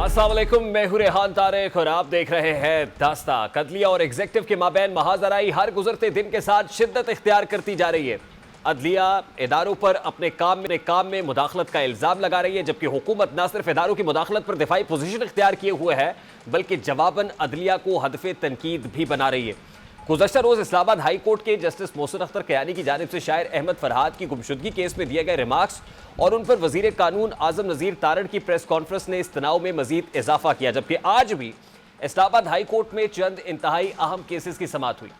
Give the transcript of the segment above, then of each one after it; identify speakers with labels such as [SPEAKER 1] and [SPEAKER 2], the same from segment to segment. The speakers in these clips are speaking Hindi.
[SPEAKER 1] अस्सलाम वालेकुम, मैं हूं रेहान तारिक और आप देख रहे हैं दास्ता। अदलिया और एग्जीक्यूटिव के माबैन महाजराई हर गुजरते दिन के साथ शिद्दत इख्तियार करती जा रही है। अदलिया इदारों पर अपने काम में मुदाखलत का इल्ज़ाम लगा रही है, जबकि हुकूमत न सिर्फ इदारों की मुदाखलत पर दिफाई पोजीशन इख्तियार किए हुए है, बल्कि जवाबन अदलिया को हदफ तनकीद भी बना रही है। गुज़श्ता रोज़ इस्लामाबाद हाई कोर्ट के जस्टिस मोहसिन अख्तर कयानी की जानिब से शायर अहमद फरहाद की गुमशुदगी केस में दिए गए रिमार्क्स और उन पर वज़ीर कानून आज़म नज़ीर तारड़ की प्रेस कॉन्फ्रेंस ने इस तनाव में मजीद इजाफा किया, जबकि आज भी इस्लामाबाद हाई कोर्ट में चंद इंतहाई अहम केसेस की समाअत हुई।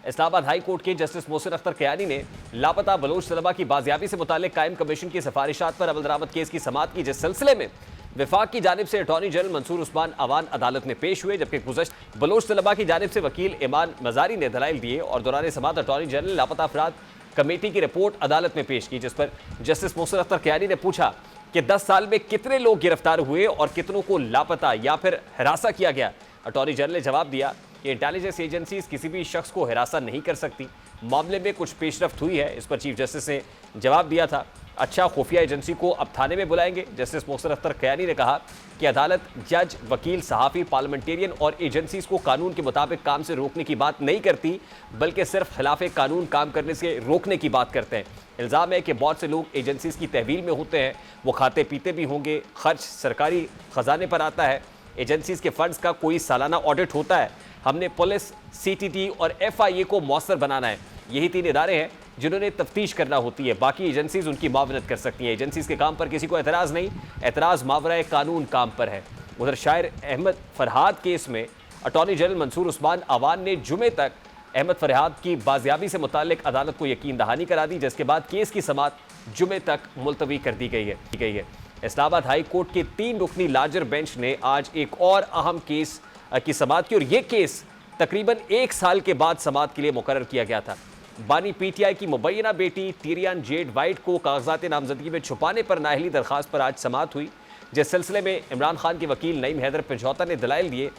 [SPEAKER 1] इस्लामाबाद हाई कोर्ट के जस्टिस मोहसिन अख्तर कयानी ने लापता बलोच तलबा की बाजियाबी से मुताल्लिक कायम कमीशन की सिफारिशात पर अमल दरामद केस की समाअत की, जिस सिलसिले में विफाक की जानिब से अटॉर्नी जनरल मंसूर उस्मान अवान अदालत में पेश हुए, जबकि गुज़श्ता बलोच तलबा की जानिब से वकील ईमान मजारी ने दलाइल दिए और दौरान समाअत अटॉर्नी जनरल लापता अफराद कमेटी की रिपोर्ट अदालत में पेश की, जिस पर जस्टिस मोहसिन अख्तर कयानी ने पूछा कि 10 साल में कितने लोग गिरफ्तार हुए और कितनों को लापता या फिर हिरासा किया गया। अटॉर्नी जनरल ने जवाब दिया कि इंटेलिजेंस एजेंसीज किसी भी शख्स को हिरासा नहीं कर सकती, मामले में कुछ पेशरफ्त हुई है। इस पर चीफ जस्टिस ने जवाब दिया था, अच्छा खुफिया एजेंसी को अब थाने में बुलाएंगे। जस्टिस मोहसिन अख्तर कयानी ने कहा कि अदालत जज, वकील, सहाफ़ी, पार्लियामेंटेरियन और एजेंसीज को कानून के मुताबिक काम से रोकने की बात नहीं करती, बल्कि सिर्फ खिलाफ कानून काम करने से रोकने की बात करते हैं। इल्ज़ाम है कि बहुत से लोग एजेंसीज की तहवील में होते हैं, वो खाते पीते भी होंगे, खर्च सरकारी खजाने पर आता है, एजेंसीज के फंड्स का कोई सालाना ऑडिट होता है। हमने पुलिस, CTT और FIA को मौसर बनाना है। यही 3 इदारे हैं जिन्होंने तफ्तीश करना होती है, बाकी एजेंसीज उनकी मावनत कर सकती हैं। एजेंसीज के काम पर किसी को एतराज़ नहीं, एतराज़ मावराए कानून काम पर है। उधर शायर अहमद फरहाद केस में अटॉर्नी जनरल मंसूर उस्मान अवान ने जुमे तक अहमद फरहाद की बाजियाबी से मुताल्लिक अदालत को यकीन दहानी करा दी, जिसके बाद केस की समाअत जुमे तक मुलतवी कर दी गई है। इस्लामाबाद हाई कोर्ट के 3 रुकनी लार्जर बेंच ने आज एक और अहम केस की समाअत की और यह केस तकरीबन 1 साल के बाद समाअत के लिए मुकर्रर किया गया था। बानी PTI की मुबैना बेटी टिरियन जेड वाइट को कागजात नामजदगी में छुपाने पर नाअहली दरखास्त पर आज समाअत हुई, जिस सिलसिले में इमरान खान के वकील नईम हैदर पिंजौता ने दलाइल दिए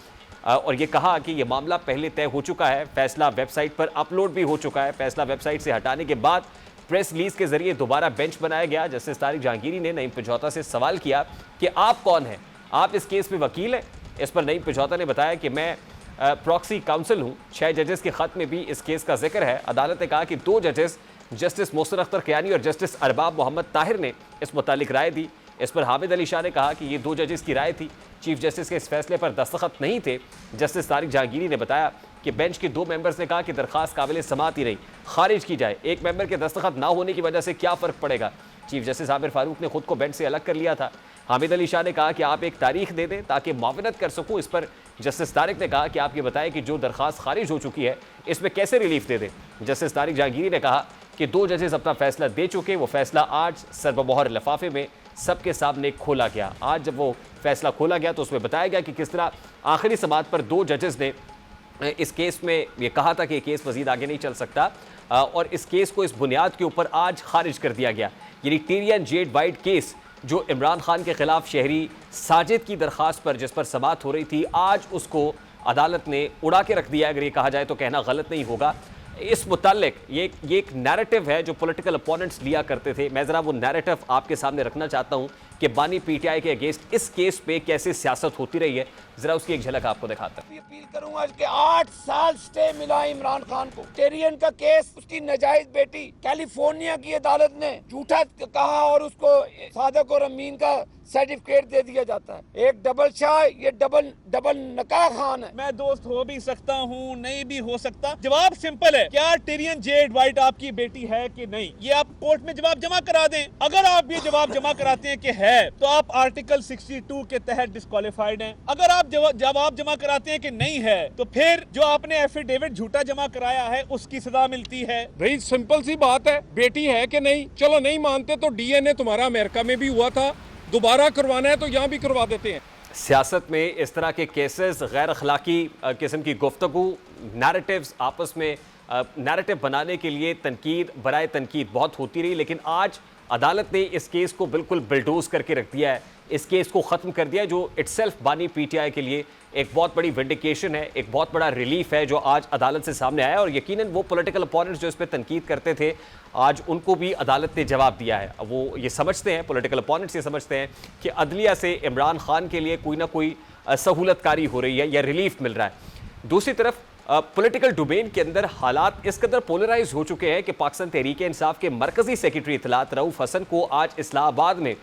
[SPEAKER 1] और ये कहा कि यह मामला पहले तय हो चुका है, फैसला वेबसाइट पर अपलोड भी हो चुका है। फैसला वेबसाइट से हटाने के बाद प्रेस रिलीज के जरिए दोबारा बेंच बनाया गया। जस्टिस तारिक जहांगीरी ने नईम पिंजौता से सवाल किया कि आप कौन हैं, आप इस केस में वकील हैं। इस पर नईम पिंजौता ने बताया कि मैं प्रॉक्सी काउंसिल हूँ। 6 जजेस के खत में भी इस केस का जिक्र है। अदालत ने कहा कि 2 जजेस जस्टिस मोहसिन अख्तर कयानी और जस्टिस अरबाब मोहम्मद ताहिर ने इस मुतालिक राय दी। इस पर हामिद अली शाह ने कहा कि ये 2 जजेस की राय थी, चीफ जस्टिस के इस फैसले पर दस्तखत नहीं थे। जस्टिस तारिक जहांगीरी ने बताया कि बेंच के 2 मेंबर्स ने कहा कि दरखास्त काबिल समाअत ही नहीं, खारिज की जाए। एक मेंबर के दस्तखत ना होने की वजह से क्या फ़र्क पड़ेगा। चीफ जस्टिस आमिर फारूक ने खुद को बेंच से अलग कर लिया था। हामिद अली शाह ने कहा कि आप एक तारीख दे दें ताकि मावनत कर सकूं। इस पर जस्टिस तारिक ने कहा कि आप ये बताएं कि जो दरखास्त खारिज हो चुकी है इसमें कैसे रिलीफ दे दें। जस्टिस तारिक जहांगीरी ने कहा कि 2 जजेस अपना फैसला दे चुके, वो फैसला आज सर्वमोहर लिफाफे में सबके सामने खोला गया। आज जब वो फैसला खोला गया तो उसमें बताया गया कि किस तरह आखिरी समाअत पर 2 जजेस ने इस केस में ये कहा था कि केस मजीद आगे नहीं चल सकता और इस केस को इस बुनियाद के ऊपर आज खारिज कर दिया गया। यानी टिरियन जेड वाइट केस जो इमरान खान के खिलाफ शहरी साजिद की दरखास्त पर जिस पर समाअत हो रही थी, आज उसको अदालत ने उड़ा के रख दिया। अगर ये कहा जाए तो कहना गलत नहीं होगा। इस मुताल्लिक ये एक नैरेटिव है जो पॉलिटिकल अपोनेंट्स लिया करते थे। मैं ज़रा वो नैरेटिव आपके सामने रखना चाहता हूँ कि बानी PTI के अगेंस्ट इस केस पे कैसे सियासत होती रही है, जरा उसकी एक झलक आपको दिखाता हूं।
[SPEAKER 2] अपील करूंगा कि 8 साल स्टे मिला इमरान खान को। टेरियन का केस, उसकी नाजायज बेटी कैलिफोर्निया की अदालत ने झूठा कहा और उसको सादक और अमीन का सर्टिफिकेट दे दिया जाता है। एक डबल शाह, ये डबल नकाह खान है।
[SPEAKER 3] मैं दोस्त हो भी सकता हूँ, नहीं भी हो सकता। जवाब सिंपल है, क्या टिरियन जेड वाइट आपकी बेटी है कि नहीं, ये आप कोर्ट में जवाब जमा करा दें। अगर आप ये जवाब जमा कराते हैं कि है, तो आप आर्टिकल 62 के तहत डिस्क्वालिफाइड हैं। अगर आप जवाब जमा कराते हैं कि नहीं है, तो फिर जो आपने एफिडेविट झूठा जमा कराया है उसकी सजा मिलती है।
[SPEAKER 4] भाई सिंपल सी बात है, बेटी है कि नहीं। चलो नहीं मानते तो DNA तुम्हारा अमेरिका में भी हुआ था, दोबारा करवाना है तो यहाँ भी करवा देते हैं।
[SPEAKER 1] सियासत में इस तरह के केसेस, गैर अखलाकी किस्म की गुफ्तगू, नैरेटिव्स आपस में नैरेटिव बनाने के लिए तनकीद बराए तनकीद बहुत होती रही, लेकिन आज अदालत ने इस केस को बिल्कुल बिल्डोज करके रख दिया है, इस केस को ख़त्म कर दिया है, जो इटसेल्फ बानी पीटीआई के लिए एक बहुत बड़ी विंडिकेशन है, एक बहुत बड़ा रिलीफ है जो आज अदालत से सामने आया। और यकीनन वो पॉलिटिकल अपोनेंट्स जो इस पर तनकीद करते थे, आज उनको भी अदालत ने जवाब दिया है। वो ये समझते हैं, पॉलिटिकल अपोनेंट्स ये समझते हैं कि अदलिया से इमरान खान के लिए कोई ना कोई सहूलतकारी हो रही है या रिलीफ मिल रहा है। दूसरी तरफ पॉलिटिकल डोमेन के अंदर हालात इस कदर पोलराइज हो चुके हैं कि पाकिस्तान तहरीक इंसाफ के मरकजी सेक्रेटरी इत्तलात रऊफ हसन को आज इस्लामाबाद में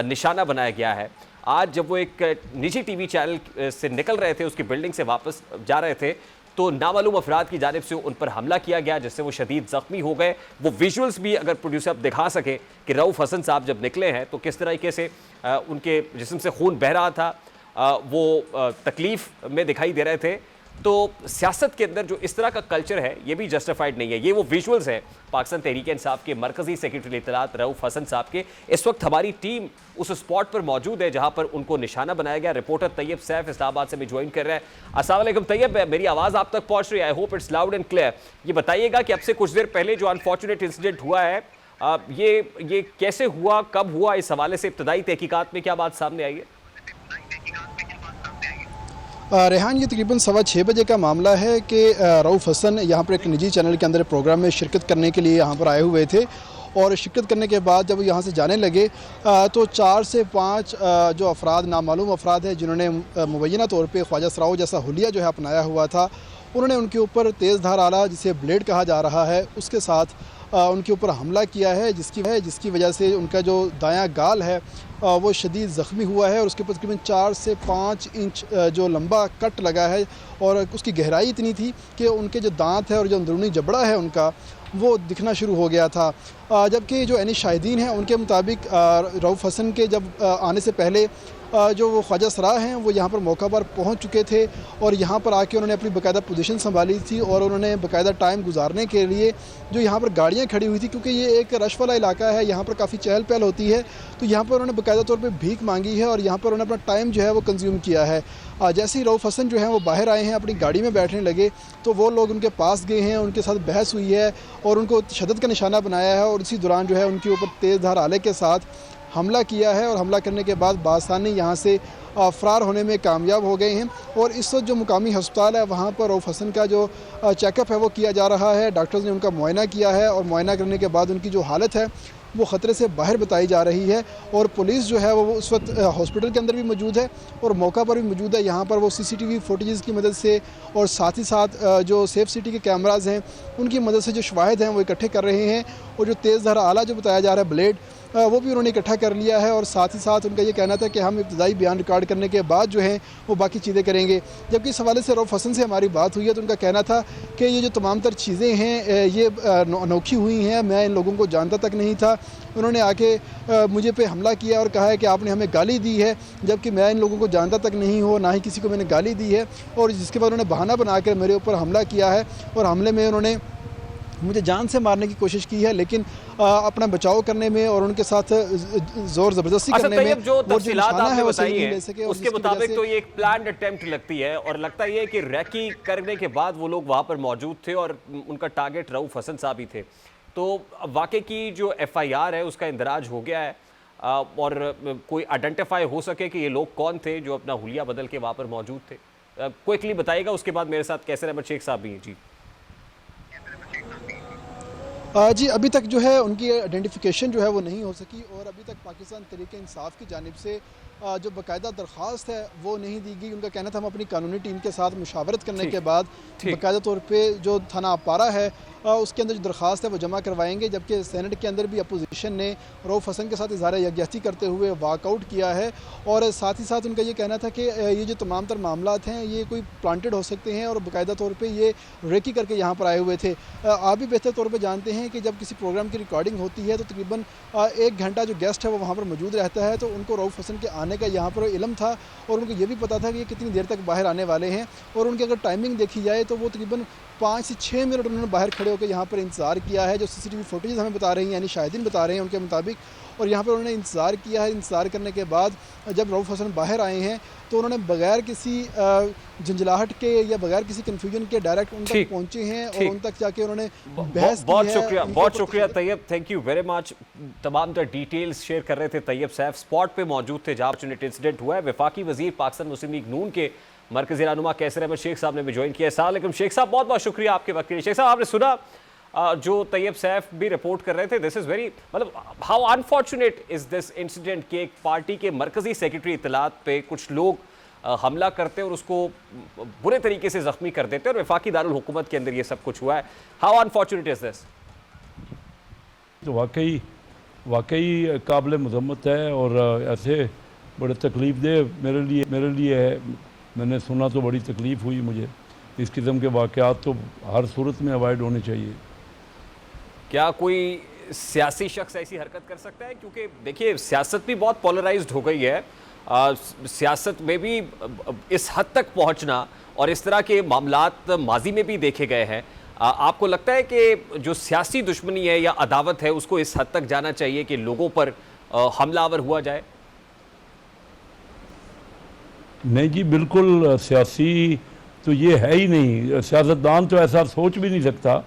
[SPEAKER 1] निशाना बनाया गया है। आज जब वो एक निजी टीवी चैनल से निकल रहे थे, उसकी बिल्डिंग से वापस जा रहे थे, तो नामालूम अफराद की जानिब से उन पर हमला किया गया, जिससे वो शदीद ज़ख्मी हो गए। वो विजुअल्स भी अगर प्रोड्यूसर अब दिखा सके कि रऊफ हसन साहब जब निकले हैं तो किस तरीके से उनके जिस्म से खून बह रहा था, वो तकलीफ़ में दिखाई दे रहे थे। तो सियासत के अंदर जो इस तरह का कल्चर है, ये भी जस्टिफाइड नहीं है। ये वो विजुअल्स हैं पाकिस्तान तहरीक इंसाफ के मरकजी सेक्रेटरी इत्तलात रऊफ हसन साहब के। इस वक्त हमारी टीम उस स्पॉट पर मौजूद है जहां पर उनको निशाना बनाया गया। रिपोर्टर तैयब सैफ इस्लामाबाद से भी ज्वाइन कर रहे हैं। अस्सलाम वालेकुम तैयब, मेरी आवाज़ आप तक पहुंच रही है? I hope it's loud and clear. ये बताइएगा कि अब से कुछ देर पहले जो अनफॉर्चुनेट इंसिडेंट हुआ है, ये कैसे हुआ, कब हुआ, इस हवाले से इब्तदाई तहकीकात में क्या बात सामने आई है?
[SPEAKER 5] रेहान, ये तकरीबन 6:15 बजे का मामला है कि रऊफ हसन यहाँ पर एक निजी चैनल के अंदर प्रोग्राम में शिरकत करने के लिए यहाँ पर आए हुए थे, और शिरकत करने के बाद जब यहाँ से जाने लगे तो 4 से 5 जो अफराद, नामालूम अफराद हैं, जिन्होंने मुबैना तौर पे ख्वाजा सराओ जैसा हुलिया जो है अपनाया हुआ था, उन्होंने उनके ऊपर तेज़ धार आला, जिसे ब्लेड कहा जा रहा है, उसके साथ उनके ऊपर हमला किया है, जिसकी वजह से उनका जो दायां गाल है वो शदीद ज़ख्मी हुआ है, और उसके ऊपर तकरीबन 4 से 5 इंच जो लंबा कट लगा है, और उसकी गहराई इतनी थी कि उनके जो दांत है और जो अंदरूनी जबड़ा है उनका वो दिखना शुरू हो गया था। जबकि जो यानी शाहिदीन हैं उनके मुताबिक रऊफ हसन के जब आने से पहले जो वो ख्वाजा सरा हैं वो यहाँ पर मौका पर पहुँच चुके थे, और यहाँ पर आके उन्होंने अपनी बाकायदा पोजीशन संभाली थी, और उन्होंने बाकायदा टाइम गुजारने के लिए जो यहाँ पर गाड़ियाँ खड़ी हुई थी, क्योंकि ये एक रश वाला इलाका है, यहाँ पर काफ़ी चहल पहल होती है, तो यहाँ पर उन्होंने बाकायदा तौर पर भीख मांगी है, और यहाँ पर उन्होंने अपना टाइम जो है वो कंज्यूम किया है। जैसे ही रऊफ हसन जो है वो बाहर आए हैं, अपनी गाड़ी में बैठने लगे, तो वो लोग उनके पास गए हैं, उनके साथ बहस हुई है, और उनको तशद्दुद का निशाना बनाया है, और इसी दौरान जो है उनके ऊपर तेज़ धार आले के साथ हमला किया है, और हमला करने के बाद बासानी यहाँ से फ़रार होने में कामयाब हो गए हैं। और इस वक्त जो मुकामी हस्पताल है वहाँ पर रऊफ हसन का जो चेकअप है वो किया जा रहा है। डॉक्टर्स ने उनका मुआयना किया है, और मुआयना करने के बाद उनकी जो हालत है वो ख़तरे से बाहर बताई जा रही है, और पुलिस जो है वो उस वक्त हॉस्पिटल के अंदर भी मौजूद है और मौका पर भी मौजूद है। यहाँ पर वो CCTV फुटेजेस की मदद से, और साथ ही साथ जो सेफ सिटी के कैमराज़ हैं उनकी मदद से जो शवाहिद हैं वो इकट्ठे कर रहे हैं, और जो तेज़ धार आला जो बताया जा रहा है ब्लेड, वो भी उन्होंने इकट्ठा कर लिया है। और साथ ही साथ उनका ये कहना था कि हम इब्तदाई बयान रिकॉर्ड करने के बाद जो है वो बाकी चीज़ें करेंगे। जबकि इस हवाले से रऊफ हसन से हमारी बात हुई है तो उनका कहना था कि ये जो तमाम तर चीज़ें हैं ये अनोखी हुई हैं, मैं इन लोगों को जानता तक नहीं था। उन्होंने आके मुझे पे हमला किया और कहा है कि आपने हमें गाली दी है, जबकि मैं इन लोगों को जानता तक नहीं हूँ, ना ही किसी को मैंने गाली दी है। और जिसके बाद उन्होंने बहाना बना कर मेरे ऊपर हमला किया है, और हमले में उन्होंने मुझे जान से मारने की कोशिश की है, लेकिन अपना बचाव करने में और उनके साथ जोर ज़बरदस्ती करने में
[SPEAKER 1] जो तफसीलात आपने बताई हैं
[SPEAKER 5] उसके
[SPEAKER 1] मुताबिक तो ये एक प्लान्ड अटेम्प्ट लगती है, और लगता ये है कि रैकी करने के बाद वो लोग वहाँ पर मौजूद थे और उनका टारगेट रऊफ हसन साहब ही थे। तो वाकई की जो FIR है उसका इंदराज हो गया है, और कोई आइडेंटिफाई हो सके कि ये लोग कौन थे जो अपना हुलिया बदल के वहाँ पर मौजूद थे। क्विकली बताइएगा, उसके बाद मेरे साथ कैसर अहमद शेख साहब भी हैं।
[SPEAKER 5] जी, अभी तक जो है उनकी आइडेंटिफिकेशन जो है वो नहीं हो सकी, और अभी तक पाकिस्तान तहरीक इंसाफ की जानिब से जो बाकायदा दरख्वास्त है वो नहीं दी गई। उनका कहना था हम अपनी कानूनी टीम के साथ मुशावरत करने के बाद बाकायदा तौर पे जो थाना अपारा है उसके अंदर जो दरख्वास्त है वो जमा करवाएंगे। जबकि सेनेट के अंदर भी अपोजिशन ने रऊफ हसन के साथ इज़हार यकजहती करते हुए वाकआउट किया है, और साथ ही साथ उनका ये कहना था कि ये जो तमाम तर मामलात हैं ये कोई प्लांटेड हो सकते हैं, और बाकायदा तौर पर ये रेकी करके यहाँ पर आए हुए थे। आप भी बेहतर तौर पर जानते हैं कि जब किसी प्रोग्राम की रिकॉर्डिंग होती है तो तकरीबन 1 घंटा जो गेस्ट है वो वहाँ पर मौजूद रहता है, तो उनको रऊफ हसन के आने का यहाँ पर इल्म था, और उनको ये भी पता था कि ये कितनी देर तक बाहर आने वाले हैं। और उनकी अगर टाइमिंग देखी जाए तो वो तकरीबन 5 से 6 मिनट उन्होंने बाहर खड़े होकर यहाँ पर इंतज़ार किया है, जो CCTV फुटेज हमें बता रही हैं, यानी शाहिदीन बता रहे हैं उनके मुताबिक। और यहाँ पर उन्होंने इंतज़ार किया है। इंतज़ार करने के बाद जब रऊफ हसन बाहर आए हैं तो उन्होंने बगैर किसी झंझलाहट के या बगैर किसी कन्फ्यूजन के डायरेक्ट उन तक
[SPEAKER 1] ठीक,
[SPEAKER 5] पहुंचे हैं और
[SPEAKER 1] ठीक।
[SPEAKER 5] उन तक जाके उन्होंने बहस की
[SPEAKER 1] बहुत
[SPEAKER 5] है,
[SPEAKER 1] शुक्रिया,
[SPEAKER 5] उनके
[SPEAKER 1] बहुत
[SPEAKER 5] ऊपर
[SPEAKER 1] शुक्रिया
[SPEAKER 5] तशद्दुद।
[SPEAKER 1] Tayyab, thank you very much. तमाम द डिटेल्स शेयर कर रहे थे तैयब सैफ, स्पॉट पे मौजूद थे जहाँ फॉर्चुनेट इंसिडेंट हुआ है। वफाकी वजीर पाकिस्तान मुस्लिम लीग नून के मरकजी रहनुमा कैसर अहमद शेख साहब ने भी ज्वाइन किया। अस्सलाम वालेकुम शेख साहब, बहुत बहुत शुक्रिया आपके वक्त के लिए। शेख साहब, आपने सुना जो तैयब सैफ भी रिपोर्ट कर रहे थे, दिस इज़ वेरी, मतलब how unfortunate is this incident कि एक पार्टी के मरकजी सेक्रेटरी इत्तलात पे कुछ लोग हमला करते और उसको बुरे तरीके से ज़ख्मी कर देते और वफाकी दारुल हुकूमत के अंदर ये सब कुछ हुआ है। How unfortunate is this?
[SPEAKER 6] तो वाकई काबिल मज़म्मत है और ऐसे बड़े तकलीफ़ दे मेरे लिए है। मैंने सुना तो बड़ी तकलीफ़ हुई मुझे। इस किस्म के वाक़यात तो हर सूरत में अवॉइड होने चाहिए।
[SPEAKER 1] क्या कोई सियासी शख्स ऐसी हरकत कर सकता है? क्योंकि देखिए सियासत भी बहुत पोलराइज्ड हो गई है, सियासत में भी इस हद तक पहुंचना और इस तरह के मामलात माजी में भी देखे गए हैं। आपको लगता है कि जो सियासी दुश्मनी है या अदावत है उसको इस हद तक जाना चाहिए कि लोगों पर हमलावर हुआ जाए?
[SPEAKER 6] नहीं जी, बिल्कुल सियासी तो ये है ही नहीं। सियासतदान तो ऐसा सोच भी नहीं सकता।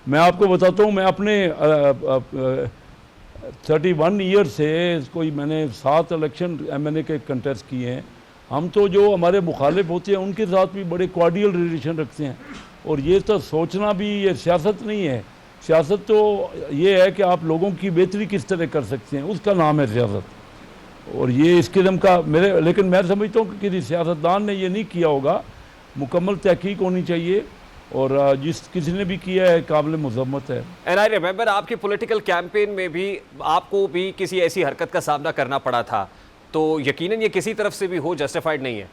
[SPEAKER 6] मैं आपको बताता हूँ, मैं अपने 31 ईयर से कोई मैंने 7 इलेक्शन MNA के कंटेस्ट किए हैं। हम तो जो हमारे मुखालिफ होते हैं उनके साथ भी बड़े कॉर्डियल रिलेशन रखते हैं। और ये तो सोचना भी, ये सियासत नहीं है। सियासत तो ये है कि आप लोगों की बेहतरी किस तरह कर सकते हैं, उसका नाम है सियासत। और ये इस किस्म का लेकिन मैं समझता हूँ कि किसी सियासतदान ने ये नहीं किया होगा। मुकम्मल तहकीक होनी चाहिए और जिस किसी ने भी किया है काबिल मज़म्मत है।
[SPEAKER 1] एंड आई रिमेंबर आपके पॉलिटिकल कैंपेन में भी आपको भी किसी ऐसी हरकत का सामना करना पड़ा था, तो यकीनन ये किसी तरफ से भी हो जस्टिफाइड नहीं है।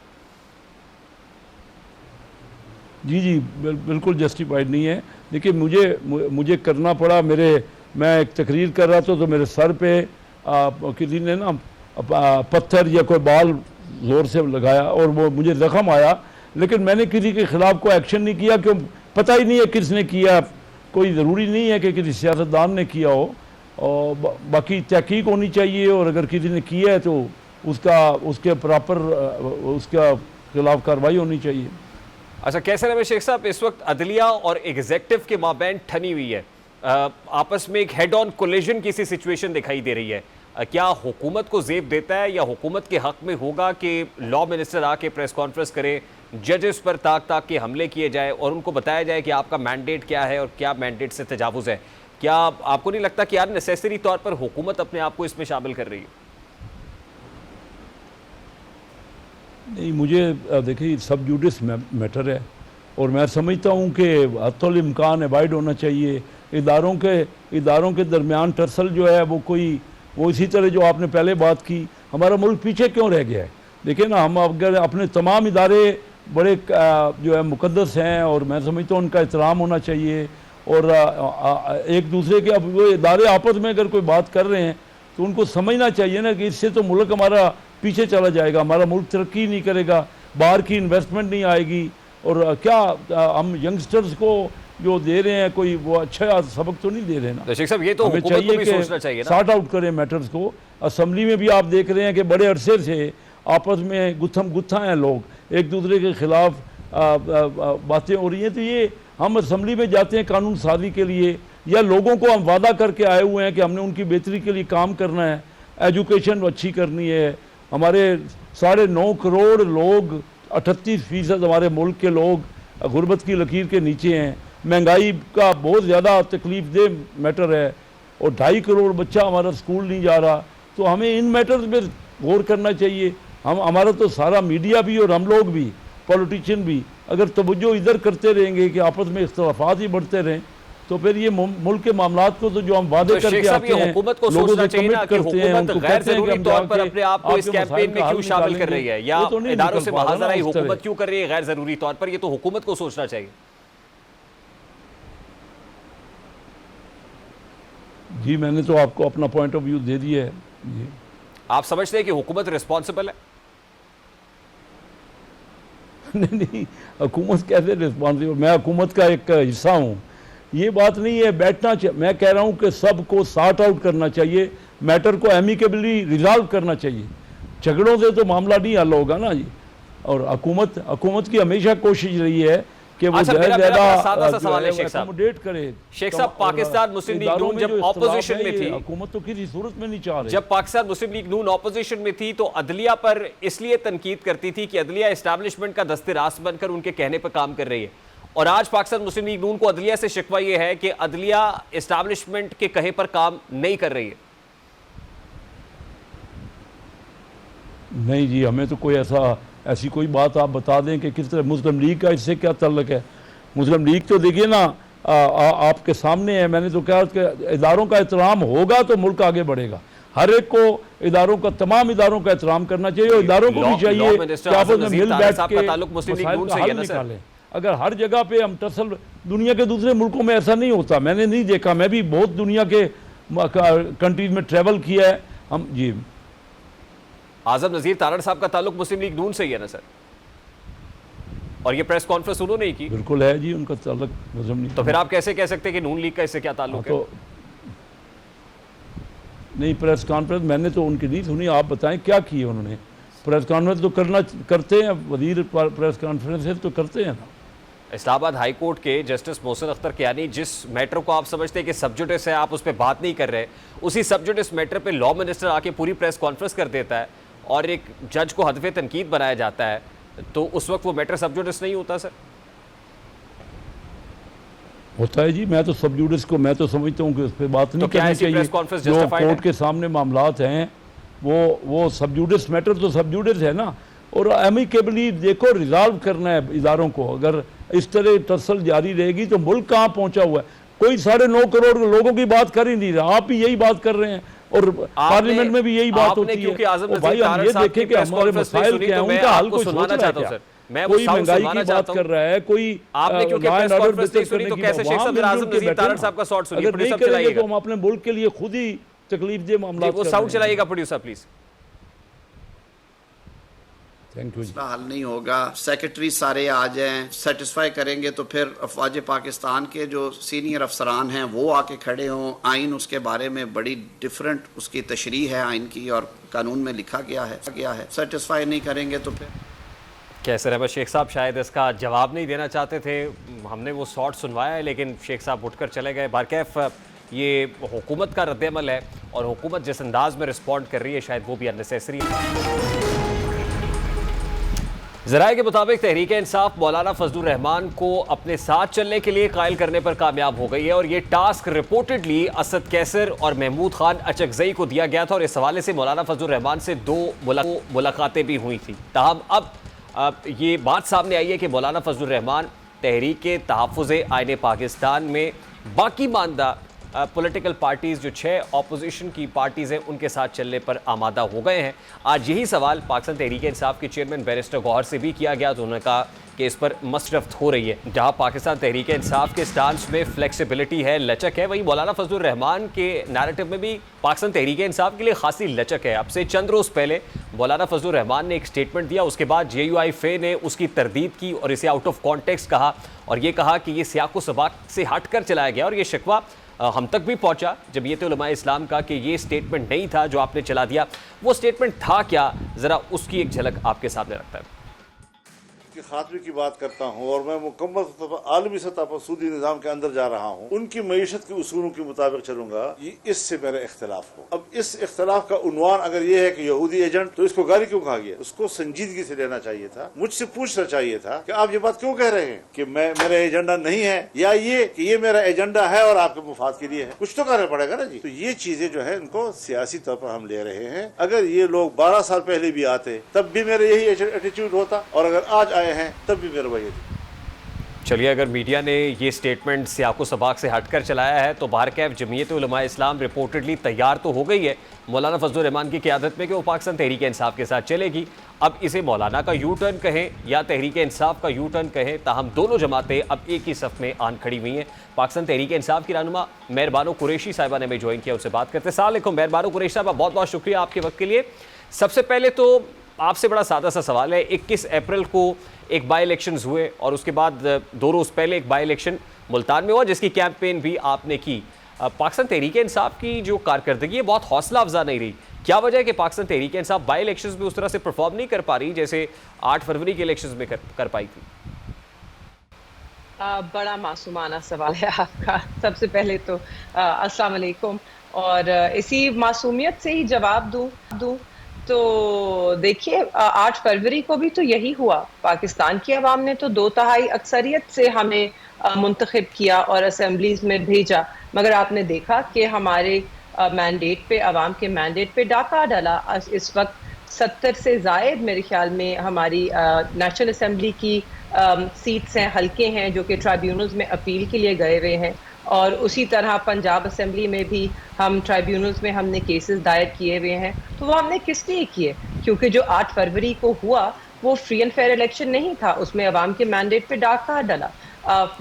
[SPEAKER 6] जी बिल्कुल जस्टिफाइड नहीं है। देखिए मुझे करना पड़ा। मैं एक तकरीर कर रहा था तो मेरे सर पे किसी ने ना पत्थर या कोई बाल ज़ोर से लगाया और वो मुझे ज़ख्म आया, लेकिन मैंने किसी के ख़िलाफ़ कोई एक्शन नहीं किया क्यों पता ही नहीं है किसने किया। कोई ज़रूरी नहीं है कि किसी सियासतदान ने किया हो। और बाकी तहकीक होनी चाहिए और अगर किसी ने किया है तो उसके प्रॉपर उसका खिलाफ कार्रवाई होनी चाहिए।
[SPEAKER 1] अच्छा, कैसर अहमद शेख साहब, इस वक्त अदलिया और एग्जेक्टिव के माबैन ठनी हुई है, आपस में एक हेड ऑन कोलिजन की सी सिचुएशन दिखाई दे रही है। क्या हुकूमत को जेब देता है या हुकूमत के हक में होगा कि लॉ मिनिस्टर आके प्रेस कॉन्फ्रेंस करे, जजेस पर ताक के हमले किए जाए और उनको बताया जाए कि आपका मैंडेट क्या है और क्या मैंडेट से तजावुज़ है? क्या आपको नहीं लगता कि अननेसेसरी तौर पर हुकूमत अपने आप को इसमें शामिल कर रही है?
[SPEAKER 6] नहीं, मुझे देखिए सब जुडिस मैटर है और मैं समझता हूँ कि हत्तुल इम्कान अवॉइड होना चाहिए। इदारों के दरमियान टर्सल जो है वो इसी तरह जो आपने पहले बात की, हमारा मुल्क पीछे क्यों रह गया है? देखिए ना, हम अगर अपने तमाम इदारे बड़े जो है मुकद्दस हैं और मैं समझता हूँ उनका एहतराम होना चाहिए। और एक दूसरे के अब वो इदारे आपस में अगर कोई बात कर रहे हैं तो उनको समझना चाहिए ना कि इससे तो मुल्क हमारा पीछे चला जाएगा, हमारा मुल्क तरक्की नहीं करेगा, बाहर की इन्वेस्टमेंट नहीं आएगी। और क्या हम यंगस्टर्स को जो दे रहे हैं कोई वो अच्छा सबक तो नहीं दे रहे ना।
[SPEAKER 1] शेख साहब, ये तो हुकूमत को भी सोचना चाहिए ना।
[SPEAKER 6] सॉर्ट आउट करें मैटर्स को। असेंबली में भी आप देख रहे हैं कि बड़े अरसे से आपस में गुत्था हैं लोग, एक दूसरे के खिलाफ बातें हो रही हैं। तो ये हम असेंबली में जाते हैं कानून साजी के लिए या लोगों को हम वादा करके आए हुए हैं कि हमने उनकी बेहतरी के लिए काम करना है, एजुकेशन अच्छी करनी है। हमारे 9.5 करोड़ लोग, 38% हमारे मुल्क के लोग गुर्बत की लकीर के नीचे हैं। महंगाई का बहुत ज़्यादा तकलीफ दे मैटर है और 2.5 करोड़ बच्चा हमारा स्कूल नहीं जा रहा। तो हमें इन मैटर्स पर गौर करना चाहिए। हमारा तो सारा मीडिया भी और हम लोग भी, पॉलिटिशियन भी, अगर तवज्जो इधर करते रहेंगे कि आपस में इख्तलाफात ही बढ़ते रहें तो फिर ये मुल्क के मामलात को तो जो हम वादे करके आते हैं,
[SPEAKER 1] हुकूमत को सोचना चाहिए ना कि हुकूमत गैर जरूरी तौर पर अपने आप को इस कैंपेन में क्यों शामिल कर रही है या इदारों से महाजराई हुकूमत क्यों कर रही है गैर जरूरी तौर पर? ये तो हुकूमत को सोचना चाहिए।
[SPEAKER 6] जी, मैंने तो आपको अपना पॉइंट ऑफ व्यू दे दिया है। जी,
[SPEAKER 1] आप समझते हैं कि हुकूमत रिस्पॉन्सिबल है?
[SPEAKER 6] नहीं, हुकूमत कैसे रिस्पॉन्सिबल? मैं हुकूमत का एक हिस्सा हूँ। ये बात नहीं है बैठना। मैं कह रहा हूँ कि सबको सॉर्ट आउट करना चाहिए, मैटर को एमिकेबली रिजॉल्व करना चाहिए। झगड़ों से तो मामला नहीं हल होगा ना जी। और हुकूमत की हमेशा कोशिश रही है कि वो
[SPEAKER 1] अच्छा, मेरा सादा सा सवाल है शेख साहब।
[SPEAKER 6] अकोमोडेट करे।
[SPEAKER 1] शेख साहब, पाकिस्तान मुस्लिम लीग नून जब ऑपोजिशन में थी,
[SPEAKER 6] हुकूमत तो किसी सूरत में नहीं चाह रही।
[SPEAKER 1] जब पाकिस्तान मुस्लिम लीग नून ऑपोजिशन में थी तो अदलिया पर इसलिए तनकीद करती थी कि अदलिया एस्टैब्लिशमेंट का दस्ते रास्त बनकर उनके कहने पर काम कर रही है, और आज पाकिस्तान मुस्लिम लीग नून को अदलिया से शिकवा यह है कि अदलिया एस्टैब्लिशमेंट के कहे पर काम नहीं कर रही है।
[SPEAKER 6] नहीं जी, हमें तो कोई ऐसी कोई बात आप बता दें कि किस तरह मुस्लिम लीग का इससे क्या ताल्लुक है। मुस्लिम लीग तो देखिए ना, आपके सामने है। मैंने तो कहा कि इदारों का एहतराम होगा तो मुल्क आगे बढ़ेगा। हर एक को इदारों का, तमाम इदारों का एहतराम करना चाहिए, और इदारों को भी चाहिए कि आपस में मिल बैठ के मसाइल का हल निकालें। अगर हर जगह पे हम टसल, दुनिया के दूसरे मुल्कों में ऐसा नहीं होता, मैंने नहीं देखा। मैं भी बहुत दुनिया के कंट्रीज में ट्रैवल किया है। हम जी,
[SPEAKER 1] आजम नज़ीर तारड़ साहब का ताल्लुक मुस्लिम लीग नून से ही है ना सर, और ये प्रेस कॉन्फ्रेंस उन्होंने ही की।
[SPEAKER 6] बिल्कुल है जी, उनका ताल्लुक मुस्लिम लीग।
[SPEAKER 1] तो फिर आप कैसे कह सकते हैं कि नून लीग का इससे क्या ताल्लुक है?
[SPEAKER 6] तो नहीं, प्रेस कॉन्फ्रेंस मैंने तो उनकी नहीं सुनी, आप बताएं क्या किए उन्होंने। प्रेस कॉन्फ्रेंस तो करते हैं, वजीर प्रेस कॉन्फ्रेंस तो करते हैं ना।
[SPEAKER 1] इस्लामाबाद हाई कोर्ट के जस्टिस मोहसिन अख्तर कियानी जिस मैटर को आप समझते हैं कि सब्जुडिस है, आप उस पर बात नहीं कर रहे, उसी सब्जुडिस मैटर पे लॉ मिनिस्टर आके पूरी प्रेस कॉन्फ्रेंस कर देता है और एक जज को हदफ तनकीद बनाया जाता है, तो उस वक्त वो मैटर सब्जुडिस नहीं होता सर?
[SPEAKER 6] होता है जी। मैं तो सब्जुडिस को मैं तो समझता हूँ कि उस पर बात नहीं करनी चाहिए। जो कोर्ट के सामने मामलात हैं वो सब्जुडिस मैटर तो सब्जुडिस है ना, और एमिकेबली देखो रिजॉल्व करना है इदारों को। अगर इस तरह टसल जारी रहेगी तो मुल्क कहाँ पहुंचा हुआ है। कोई 9.5 करोड़ लोगों की बात कर ही नहीं रहा, आप भी यही बात कर रहे हैं, और पार्लियामेंट में भी यही बात होती है। भाई हम ये देखें कि हमारे मसाइल क्या है, उनका हल कोई सोच रहा है क्या? कोई महंगाई की बात कर रहा है, कोई
[SPEAKER 1] आपने क्योंकि प्रेस कॉन्फ्रेंस नहीं सुनी, तो कैसे शेख साहब आजम नज़ीर तारड़ साहब का शॉट सुनिए,
[SPEAKER 6] प्रोड्यूसर चलाइएगा। तो हम अपने मुल्क के लिए खुद ही तकलीफ दे मामला,
[SPEAKER 1] वो साउंड चलाइएगा प्रोड्यूसर प्लीज।
[SPEAKER 6] Thank you.
[SPEAKER 7] हल नहीं होगा, सेक्रेटरी सारे आ जाएं, सेटिस्फाई करेंगे तो फिर अफवाज पाकिस्तान के जो सीनियर अफसरान हैं वो आके खड़े हों। आइन उसके बारे में बड़ी डिफरेंट उसकी तशरीह है आइन की, और कानून में लिखा गया है। सेटिस्फाई नहीं करेंगे तो फिर
[SPEAKER 1] कैसर अहमद शेख साहब शायद इसका जवाब नहीं देना चाहते थे, हमने वो शॉट सुनवाया है, लेकिन शेख साहब उठकर चले गए। बारकैफ ये हुकूमत का रद्द-ए-अमल है, और हुकूमत जिस अंदाज में रिस्पॉन्ड कर रही है शायद वो भी अननेसेसरी है। ज़राए के मुताबिक तहरीक इंसाफ मौलाना फजलुर रहमान को अपने साथ चलने के लिए कायल करने पर कामयाब हो गई है, और ये टास्क रिपोर्टेडली असद कैसर और महमूद खान अचकजई को दिया गया था, और इस हवाले से मौलाना फजलुर रहमान से 2 मुलाकातें भी हुई थी। ताहम अब ये बात सामने आई है कि मौलाना फजलुर रहमान तहरीक तहफ़्फ़ुज़ आइन पाकिस्तान में बाकी मानदा पॉलिटिकल पार्टीज़ जो 6 ऑपोजिशन की पार्टीज़ हैं उनके साथ चलने पर आमादा हो गए हैं। आज यही सवाल पाकिस्तान तहरीक इंसाफ के चेयरमैन बैरिस्टर गौहर से भी किया गया, तो उन्होंने कहा कि इस पर मशरफ्त हो रही है। जहाँ पाकिस्तान तहरीक इंसाफ के स्टांस में फ्लेक्सिबिलिटी है, लचक है, वहीं मौलाना फजलुर रहमान के नैरेटिव में भी पाकिस्तान तहरीक इंसाफ के लिए खासी लचक है। अब से चंद रोज़ पहले मौलाना फजलुर रहमान ने एक स्टेटमेंट दिया, उसके बाद JUI-FA ने उसकी तरदीद की और इसे आउट ऑफ कॉन्टेक्स्ट कहा, और ये कहा कि ये सियाक़ व सबाक़ से हट कर चलाया गया, और ये शिकवा हम तक भी पहुंचा जमीयत उलमा इस्लाम का कि ये स्टेटमेंट नहीं था जो आपने चला दिया। वो स्टेटमेंट था क्या, ज़रा उसकी एक झलक आपके सामने रखता है।
[SPEAKER 8] के खात्मे की बात करता हूँ, और मैं मुकम्मल आलमी सतह पर सूदी निज़ाम के अंदर जा रहा हूँ, उनकी मईशत के उसूलों के मुताबिक चलूंगा, ये इससे मेरा इख्तलाफ हो। अब इस इख्तलाफ का उन्वान अगर ये है कि यहूदी एजेंट, तो इसको गाली क्यों कहा गया? उसको संजीदगी से लेना चाहिए था, मुझसे पूछना चाहिए था कि आप ये बात क्यों कह रहे हैं कि मेरा एजेंडा नहीं है, या ये कि ये मेरा एजेंडा है और आपके मुफाद के लिए है। कुछ तो करना पड़ेगा ना जी। तो ये चीजें जो है इनको सियासी तौर पर हम ले रहे हैं। अगर ये लोग 12 साल पहले भी आते तब भी मेरा यही एटीट्यूड होता, और अगर आज आए हैं तब भी मेरा वही।
[SPEAKER 1] चलिए, अगर मीडिया ने ये स्टेटमेंट सियाक़ व सबाक़ से हटकर चलाया है तो बाहरकैफ जमीयत उलमा इस्लाम रिपोर्टेडली तैयार तो हो गई है मौलाना फजलुर रहमान की क़यादत में कि वो पाकिस्तान तहरीक इंसाफ के साथ चलेगी। अब इसे मौलाना का यू टर्न कहें या तहरीक इंसाफ का यू टर्न कहें, ताहम दोनों जमातें अब एक ही सफ़ में आन खड़ी हुई हैं। पाकिस्तान तहरीक इंसाफ की रहनुमा मेहरबानो कुरैशी साहिबा ने हमें ज्वाइन किया, उनसे बात करते हैं। अस्सलाम वालेकुम मेहरबानो कुरैशी साहबा, बहुत बहुत शुक्रिया आपके वक्त के लिए। सबसे पहले तो आपसे बड़ा सादा सा सवाल है, 21 अप्रैल को एक बाई इलेक्शंस हुए और उसके बाद 2 रोज़ पहले एक बाई इलेक्शन मुल्तान में हुआ जिसकी कैंपेन भी आपने की। पाकिस्तान तहरीक इंसाफ की जो कारकर्दगी है बहुत हौसला अफजा नहीं रही। क्या वजह है कि पाकिस्तान तहरीक इंसाफ बाई इलेक्शंस में उस तरह से परफॉर्म नहीं कर पा रही जैसे 8 फरवरी के इलेक्शंस में कर पाई थी?
[SPEAKER 9] बड़ा मासूमाना सवाल है आपका। सबसे पहले तो अस्सलाम वालेकुम, और इसी मासूमियत से ही जवाब दूं तो देखिए 8 फरवरी को भी तो यही हुआ। पाकिस्तान की आवाम ने तो 2/3 अक्सरियत से हमें मुंतखब किया और असेंबलीज में भेजा, मगर आपने देखा कि हमारे मैंडेट पे, आवाम के मैंडेट पे डाका डाला। इस वक्त 70 से ज़ायद मेरे ख्याल में हमारी नेशनल असेंबली की सीट्स हैं, हल्के हैं जो कि ट्राइब्यूनल्स में अपील के लिए गए हुए हैं, और उसी तरह पंजाब असेंबली में भी हम ट्राइब्यूनल्स में हमने केसेस दायर किए हुए हैं। तो वो हमने किस लिए किए? क्योंकि जो 8 फरवरी को हुआ वो फ्री एंड फेयर इलेक्शन नहीं था, उसमें अवाम के मैंडेट पे डाका डला,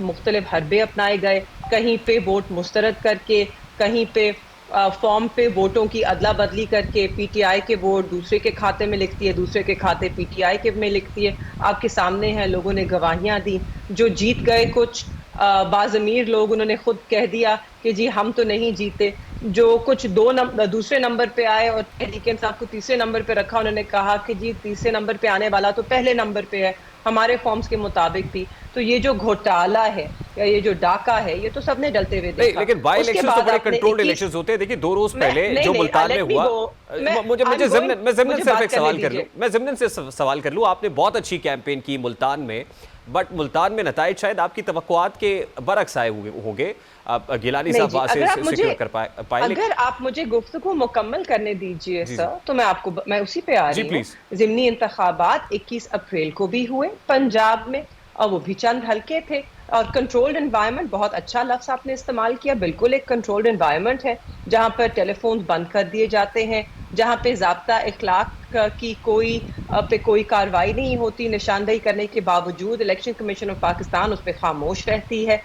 [SPEAKER 9] मुख्तलिफ हरबे अपनाए गए, कहीं पे वोट मुस्तरद करके, कहीं पे फॉर्म पे वोटों की अदला बदली करके पीटीआई के वोट दूसरे के खाते में लिखती है, दूसरे के खाते पीटीआई के में लिखती है। आपके सामने है, लोगों ने गवाहियां दी। जो जीत गए कुछ बाज़मीर लोग, उन्होंने खुद कह दिया कि जी हम तो नहीं जीते। जो कुछ दूसरे नंबर पे आए और तहरीक इंसाफ को तीसरे नंबर पे रखा, उन्होंने कहा कि जी तीसरे नंबर पे आने वाला तो पहले नंबर पे है, हमारे फॉर्म्स के मुताबिक भी। तो ये जो घोटाला है या ये जो डाका है, ये तो सबने डलते हुए देखा।
[SPEAKER 1] लेकिन बाई इलेक्शन तो बड़े कंट्रोल्ड इलेक्शंस होते हैं। देखिए 2 रोज पहले जो मुल्तान में हुआ, मुझे ज़िमनन सिर्फ एक सवाल कर लूं, मैं ज़िमनन से सवाल कर लूं। आपने बहुत अच्छी कैंपेन की मुल्तान में, बट मुल्तान में नताइज शायद आपकी तवक्कुआत के बरअक्स आए होंगे। गिलानी साहब से कर पाए।
[SPEAKER 9] अगर आप मुझे गुफ्तगू मुकम्मल करने दीजिए सर, तो मैं उसी पे आ रही हूँ। ज़िमनी इंतखाबात 21 अप्रैल को भी हुए पंजाब में, और वो भी चंद हल्के थे। और कंट्रोल्ड एनवायरनमेंट, बहुत अच्छा लफ्ज़ आपने इस्तेमाल किया, बिल्कुल एक कंट्रोल्ड एनवायरनमेंट है जहाँ पर टेलीफोन बंद कर दिए जाते हैं, जहाँ पे ज़ाब्ता इखलाक की कोई कार्रवाई नहीं होती, निशानदेही करने के बावजूद इलेक्शन कमीशन ऑफ पाकिस्तान उस पर खामोश रहती है।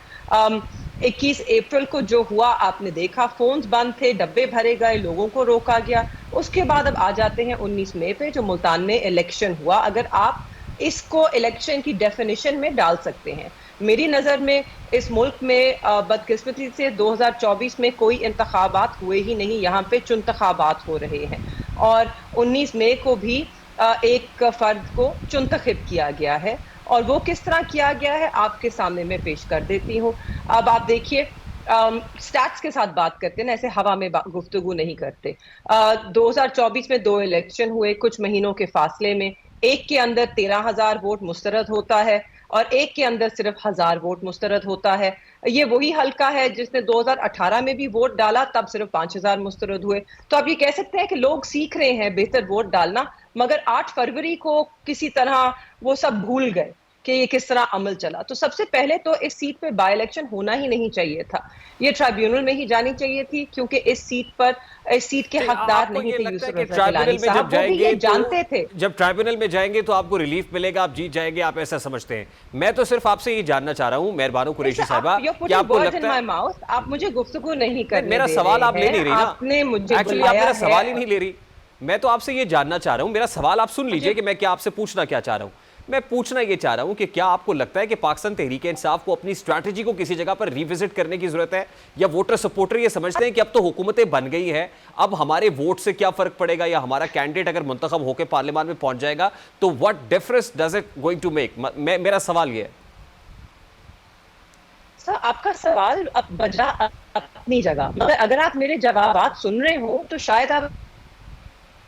[SPEAKER 9] 21 अप्रैल को जो हुआ आपने देखा, फोन्स बंद थे, डब्बे भरे गए, लोगों को रोका गया। उसके बाद अब आ जाते हैं 19 मई पे जो मुल्तान में इलेक्शन हुआ। अगर आप इसको इलेक्शन की डेफिनेशन में डाल सकते हैं, मेरी नज़र में इस मुल्क में बदकिस्मती से 2024 में कोई इंतखाबात हुए ही नहीं, यहाँ पे चुनतखाबात हो रहे हैं। और 19 मई को भी एक फ़र्द को चुनतखब किया गया है, और वो किस तरह किया गया है आपके सामने मैं पेश कर देती हूँ। अब आप देखिए, स्टैट्स के साथ बात करते हैं ना, ऐसे हवा में गुफ्तगू नहीं करते। 2024 में 2 इलेक्शन हुए कुछ महीनों के फासले में, एक के अंदर 13,000 वोट मुस्तरद होता है और एक के अंदर सिर्फ 1,000 वोट मुस्तरद होता है। ये वही हल्का है जिसने 2018 में भी वोट डाला, तब सिर्फ 5,000 मुस्तरद हुए। तो आप ये कह सकते हैं कि लोग सीख रहे हैं बेहतर वोट डालना, मगर 8 फरवरी को किसी तरह वो सब भूल गए कि ये किस तरह अमल चला। तो सबसे पहले तो इस सीट पे बाय इलेक्शन होना ही नहीं चाहिए था, ये ट्राइब्यूनल में ही जानी चाहिए थी, क्योंकि इस सीट के हकदार नहीं थे यूसुफ रज़ा गिलानी साहब, वो भी ये जानते थे।
[SPEAKER 1] जब ट्राइब्यूनल में जाएंगे तो आपको रिलीफ मिलेगा, आप जीत जाएंगे, आप ऐसा समझते हैं? मैं तो सिर्फ आपसे ये जानना चाह रहा हूँ मेहरबानो कुरैशी साहिबा, क्या आपको लगता है?
[SPEAKER 9] आप मुझे गुफ्तगू नहीं करने
[SPEAKER 1] मेरा सवाल आप ले नहीं रही ना,
[SPEAKER 9] आपने मुझे
[SPEAKER 1] एक्चुअली आप मेरा सवाल ही नहीं ले रही। मैं तो आपसे ये जानना चाह रहा हूँ, मेरा सवाल आप सुन लीजिए कि मैं क्या आपसे पूछना क्या चाह रहा हूँ। मैं पूछना ये चाह रहा हूं कि क्या आपको लगता है कि पाकिस्तान तहरीक इंसाफ को अपनी स्ट्रैटेजी को किसी जगह पर रिविजिट करने की जरूरत है, या वोटर सपोर्टर ये समझते हैं कि अब तो हुकूमतें बन गई है, अब हमारे वोट से क्या फर्क पड़ेगा, या हमारा कैंडिडेट अगर मुंतखब होकर पार्लियामान में पहुंच जाएगा तो what difference does it going to make? मेरा सवाल ये है
[SPEAKER 9] सर, आपका सवाल अब बजा अपनी जगह, मगर अगर आप मेरे जवाब सुन रहे हो तो शायद आप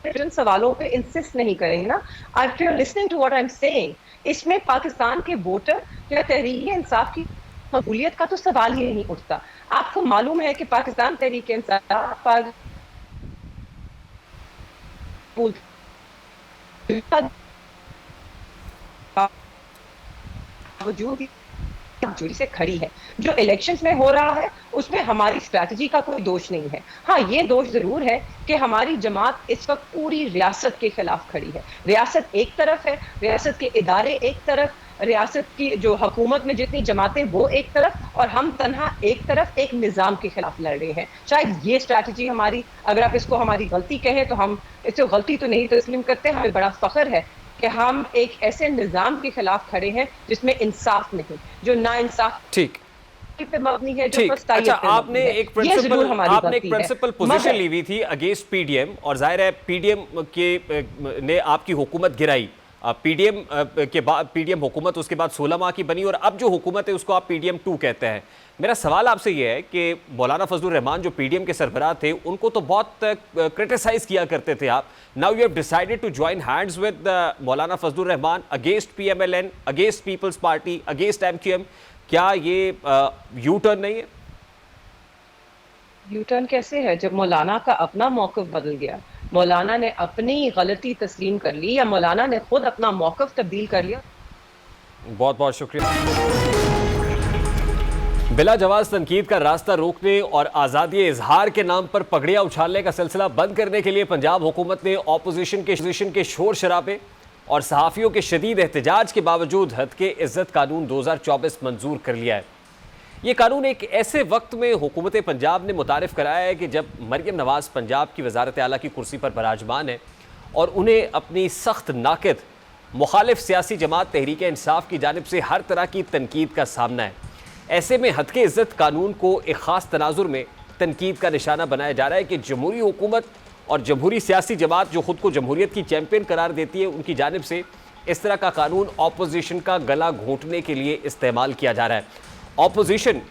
[SPEAKER 9] जिन सवालों पे इंसिस्ट नहीं करेंगे ना। If you're listening to what I'm saying, इसमें पाकिस्तान के वोटर या तहरीक इंसाफ की मकबूलियत का तो सवाल ही नहीं उठता। आपको मालूम है कि पाकिस्तान तहरीक इंसाफ बावजूद जुड़ी से खड़ी है। जो इलेक्शंस में हो रहा है उसमें हमारी स्ट्रैटेजी का कोई दोष नहीं है। हाँ, ये दोष जरूर है कि हमारी जमात इस वक्त पूरी रियासत के खिलाफ खड़ी है। रियासत एक तरफ है, रियासत के इदारे एक तरफ, रियासत की जो हुकूमत में जितनी जमातें वो एक तरफ, और हम तन्हा एक तरफ एक निज़ाम के खिलाफ लड़ रहे हैं। शायद ये स्ट्रैटेजी हमारी, अगर आप इसको हमारी गलती कहें तो हम इसे गलती तो नहीं तस्लीम करते। हमें बड़ा फख्र है कि हम एक ऐसे निज़ाम के खिलाफ खड़े हैं जिसमें इंसाफ नहीं, जो ना इंसाफ
[SPEAKER 1] ठीक
[SPEAKER 9] पे मबनी है, जो
[SPEAKER 1] ठीक।
[SPEAKER 9] फस्तायत
[SPEAKER 1] अच्छा,
[SPEAKER 9] पे
[SPEAKER 1] आपने
[SPEAKER 9] मबनी है।
[SPEAKER 1] एक
[SPEAKER 9] ये जरूर
[SPEAKER 1] प्रिंसिपल
[SPEAKER 9] हमारी
[SPEAKER 1] आपने एक
[SPEAKER 9] गलती है।
[SPEAKER 1] प्रिंसिपल पोजीशन
[SPEAKER 9] मगर
[SPEAKER 1] ली हुई थी अगेंस्ट पीडीएम, और जाहिर है पीडीएम के ने आपकी हुकूमत गिराई। पीडीएम के बाद पीडीएम हुकूमत उसके बाद 16 माह की बनी, और अब जो हुकूमत है उसको आप पीडीएम 2 कहते हैं। मेरा सवाल आपसे ये है कि मौलाना फजलुर रहमान जो पीडीएम के सरबराह थे, उनको तो बहुत क्रिटिसाइज किया करते थे आप। Now you have decided to join hands with Maulana Fazlur Rehman against PMLN, against People's Party, against MQM. क्या ये यू टर्न नहीं है?
[SPEAKER 9] यू टर्न कैसे है जब मौलाना का अपना मौक़िफ़ बदल गया? मौलाना ने अपनी गलती तस्लीम कर ली, या मौलाना ने खुद अपना मौक़िफ़ तब्दील कर लिया?
[SPEAKER 1] बहुत बहुत शुक्रिया। बिला जवाज तनकीद का रास्ता रोकने और आज़ादी इजहार के नाम पर पगड़ियाँ उछालने का सिलसिला बंद करने के लिए पंजाब हुकूमत ने ऑपोजिशन के शोर शराबे और सहाफ़ियों के शदीद एहतजाज के बावजूद हद के इज़्ज़त कानून 2024 मंजूर कर लिया है। ये कानून एक ऐसे वक्त में हुकूमत पंजाब ने मुतारिफ कराया है कि जब मरियम नवाज़ पंजाब की वज़ारत आला की कुर्सी पर बराजमान है और उन्हें अपनी सख्त नाक़िद मुखालिफ सियासी जमात तहरीक इंसाफ की जानिब से हर तरह की तनकीद का सामना है। ऐसे में हद के इज़्ज़त कानून को एक ख़ास तनाजुर में तनकीद का निशाना बनाया जा रहा है कि जमहूरी हुकूमत और जमहूरी सियासी जमात जो ख़ुद को जमहूरियत की चैम्पियन करार देती है, उनकी जानिब से इस तरह का कानून ऑपोजिशन का गला घोंटने के लिए इस्तेमाल किया जा रहा है। ऑपोजिशन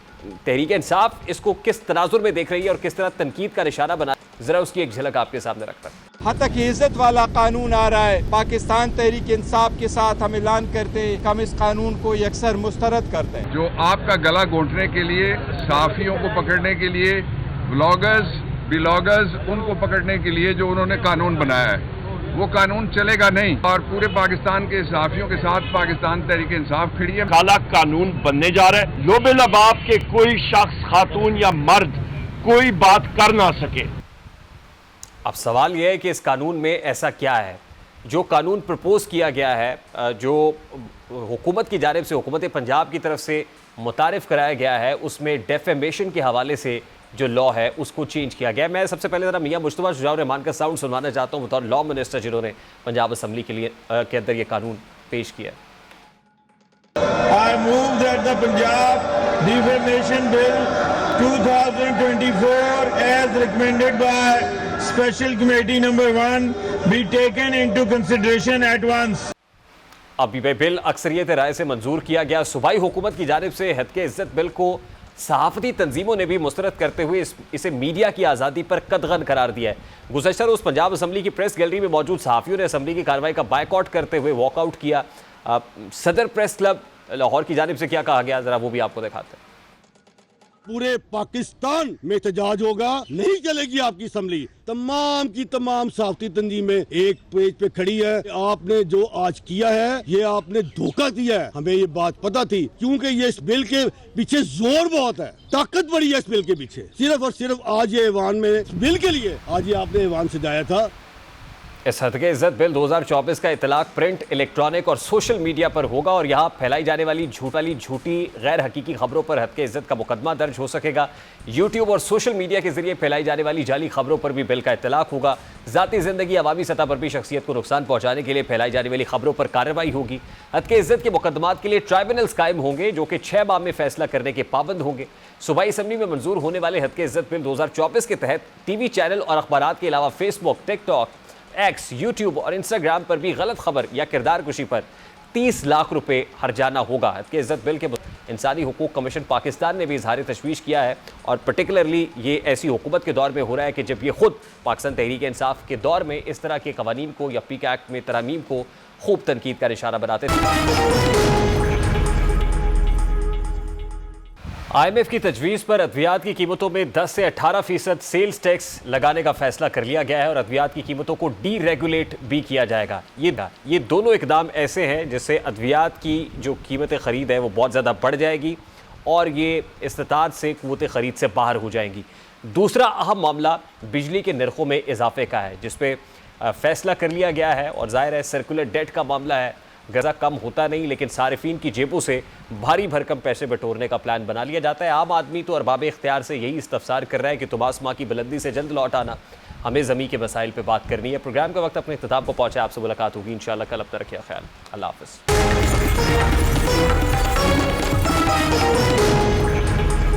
[SPEAKER 1] तहरीक इंसाफ इसको किस तनाजुर में देख रही है और किस तरह तनकीद का निशाना बना, ज़रा उसकी एक झलक आपके सामने रखता है।
[SPEAKER 10] हद तक इज्जत वाला कानून आ रहा है। पाकिस्तान तहरीक इंसाफ के साथ हम ऐलान करते हैं, हम इस कानून को यकसर मुस्तरद करते हैं।
[SPEAKER 11] जो आपका गला घोंटने के लिए, सहाफ़ियों को पकड़ने के लिए, ब्लॉगर्स बिलॉगर्स उनको पकड़ने के लिए जो उन्होंने कानून बनाया है, वो कानून चलेगा नहीं। और पूरे पाकिस्तान के सहाफ़ियों के साथ पाकिस्तान तहरीक इंसाफ खड़ी है।
[SPEAKER 12] काला कानून बनने जा रहा है, लोबे लबाब के कोई शख्स, खातून या मर्द कोई बात कर ना सके।
[SPEAKER 1] अब सवाल यह है कि इस कानून में ऐसा क्या है? जो कानून प्रपोज किया गया है, जो हुकूमत की जानिब से, हुकूमत पंजाब की तरफ से मुतारिफ कराया गया है, उसमें डेफेमेशन के हवाले से जो लॉ है उसको चेंज किया गया है। मैं सबसे पहले ज़रा मियां मुश्तबा शुजाउर रहमान का साउंड सुनवाना चाहता हूँ बतौर लॉ मिनिस्टर, जिन्होंने पंजाब असम्बली के लिए के अंदर ये कानून पेश किया।
[SPEAKER 13] I move that the Punjab Defamation Bill 2024 as recommended by Special Committee number 1 be taken into consideration at once.
[SPEAKER 1] अब ये बिल अक्सरियत राय से मंजूर किया गया। सूबाई हुकूमत की जानिब से हद के इज़्ज़त बिल को सहाफ़ती तंजीमों ने भी मुस्तरद करते हुए इसे मीडिया की आज़ादी पर कदगन करार दिया है। गुज़श्ता रोज़ पंजाब असम्बली की प्रेस गैलरी में मौजूद सहाफ़ियों ने असम्बली की कार्रवाई का बायकॉट करते हुए वॉकआउट किया। सदर प्रेस क्लब लाहौर की जानिब से क्या कहा गया, ज़रा वो भी आपको दिखाते हैं।
[SPEAKER 14] पूरे पाकिस्तान में एहतजाज होगा, नहीं चलेगी आपकी असम्बली। तमाम की तमाम सहाफ़ती तंजीमें एक पेज पे खड़ी है। आपने जो आज किया है, ये आपने धोखा दिया है। हमें ये बात पता थी, क्योंकि ये इस बिल के पीछे जोर बहुत है, ताकत बड़ी है इस बिल के पीछे। सिर्फ और सिर्फ आज ये ऐवान में इस बिल के लिए आज ये आपने ऐवान सजाया था।
[SPEAKER 1] इस हद के इज़्ज़त बिल 2024 का इतलाक प्रिंट, इलेक्ट्रॉनिक और सोशल मीडिया पर होगा और यहाँ फैलाई जाने वाली झूठी गैर हकीकी खबरों पर हद के इज़्ज़त का मुकदमा दर्ज हो सकेगा। यूट्यूब और सोशल मीडिया के जरिए फैलाई जाने वाली जाली खबरों पर भी बिल का इतलाक होगा। ज़ाती ज़िंदगी, अवामी सतह पर भी शख्सियत को नुकसान पहुँचाने के लिए फैलाई जाने वाली खबरों पर कार्रवाई होगी। हद के इज़्ज़त के मुकदमात के लिए ट्राइब्यूनल्स कायम होंगे जो कि 6 माह में फैसला करने के पाबंद होंगे। सूबाई असम्बली में मंजूर होने वाले हद के इज़्ज़त बिल 2024 के तहत टीवी चैनल और अखबारात के अलावा फेसबुक, टिकटॉक, एक्स, यूट्यूब और इंस्टाग्राम पर भी गलत खबर या किरदार कुशी पर 30 लाख रुपए हर्जाना होगा। हद के इज़्ज़त बिल के इंसानी हुकूक कमीशन पाकिस्तान ने भी इजहार तशवीश किया है और पर्टिकुलरली ये ऐसी हुकूमत के दौर में हो रहा है कि जब ये खुद पाकिस्तान तहरीक इंसाफ के दौर में इस तरह के कवानीन को या पीक एक्ट में तरमीम को खूब तनकीद का निशाना बनाते थे। IMF की तजवीज़ पर अद्वियात की कीमतों में 10 से 18% सेल्स टैक्स लगाने का फैसला कर लिया गया है और अद्वियात की कीमतों को डी रेगुलेट भी किया जाएगा। ये दोनों इकदाम ऐसे हैं जिससे अद्वियात की जो कीमत ख़रीद है वो बहुत ज़्यादा बढ़ जाएगी और ये इस्तिताअत से क़ुव्वत ख़रीद से बाहर हो जाएंगी। दूसरा अहम मामला बिजली के नरखों में इजाफे का है, जिस पे फैसला कर लिया गया है और ज़ाहिर है सर्कुलर डेट का मामला है। गज़ा कम होता नहीं, लेकिन सारिफीन की जेबों से भारी भरकम पैसे बटोरने का प्लान बना लिया जाता है। आम आदमी तो अरबाब इख्तियार से यही इस्तफसार कर रहा है कि तुम आसमां की बुलंदी से जल्द लौट आना, हमें ज़मीन के मसाइल पे बात करनी है। प्रोग्राम का वक्त अपने इख्तिताम को पहुँचा, आपसे मुलाकात होगी इंशाअल्लाह कल। अब तक रखिए ख्याल, अल्लाह हाफ़िज़।